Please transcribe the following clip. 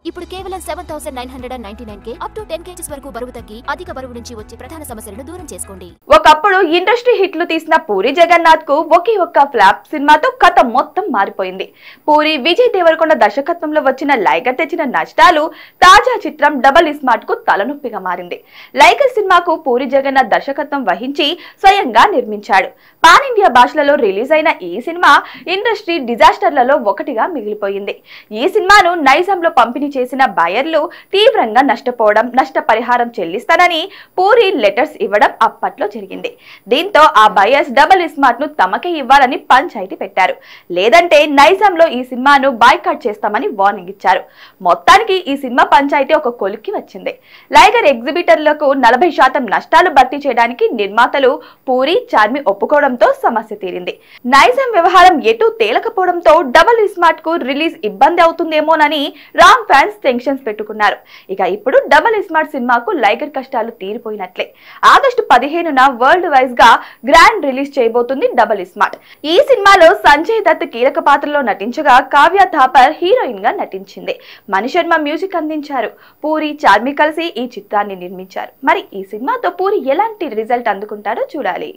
ఇప్పుడు కేవలం 7999K up to 10 kgs వరకు బరువు తగ్గి అధిక బరువు నుంచి వచ్చే ప్రధాన సమస్యలను దూరం చేసుకోండి. ఒకప్పుడు ఇండస్ట్రీ హిట్లు తీసిన పూరి జగన్నాథ్ కు ఒకే ఒక్క ఫ్లాప్ సినిమాతో కథ మొత్తం మారిపోయింది. పూరి విజయ్ దేవరకొండ దర్శకత్వంలో వచ్చిన లైగర్ తెచ్చిన నష్టాలు తాజా చిత్రం డబుల్ స్మార్ట్ కు తలనొప్పిగా మారింది. లైగర్ సినిమాకు పూరి జగన్నాథ్ దర్శకత్వం వహించి స్వయంగా నిర్మించాడు. పాన్ ఇండియా భాషలలో రిలీజ్ అయిన ఈ సినిమా ఇండస్ట్రీ డిజాస్టర్లలో ఒకటిగా మిగిలిపోయింది. ఈ సినిమాను నైజాంలో పంపిణీ చేసిన బయర్లు తీవ్రంగా నష్టపోవడం, నష్టపరిహారం చెల్లిస్తానని పూరి లెటర్స్ ఇవ్వడం అప్పట్లో జరిగింది. దీంతో ఆ బయర్స్ డబుల్ స్మార్ట్ ను తమకే ఇవ్వాలని పంచాయతీ పెట్టారు. లేదంటే నైజాంలో ఈ సినిమాను బాయ్కాట్ చేస్తామని వార్నింగ్ ఇచ్చారు. మొత్తానికి ఈ సినిమా పంచాయతీ ఒక కొలిక్కి వచ్చింది. లైగర్ ఎగ్జిబిటర్లకు 40% నష్టాలు భర్తీ చేయడానికి నిర్మాతలు పూరి, చార్మి ఒప్పుకోవడంతో సమస్య తీరింది. నైజాం వ్యవహారం ఎటూ తేలకపోవడంతో డబుల్ స్మార్ట్ కు రిలీజ్ ఇబ్బంది అవుతుందేమోనని రామ్ ఫ్యాన్స్ టెన్షన్స్ పెట్టుకున్నారు. ఇక ఇప్పుడు డబుల్ స్మార్ట్ సినిమాకు లైగర్ కష్టాలు తీరిపోయినట్లే. ఆగస్టు 15న వరల్డ్ వైజ్ గా గ్రాండ్ రిలీజ్ చేయబోతుంది డబుల్ స్మార్ట్. ఈ సినిమాలో సంజయ్ దత్ కీలక పాత్రలో నటించగా కావ్య థాపర్ హీరోయిన్ గా నటించింది. మణి శర్మ మ్యూజిక్ అందించారు. పూరి, చార్మి కలిసి ఈ చిత్రాన్ని నిర్మించారు. మరి ఈ సినిమాతో పూరి ఎలాంటి రిజల్ట్ అందుకుంటారో చూడాలి.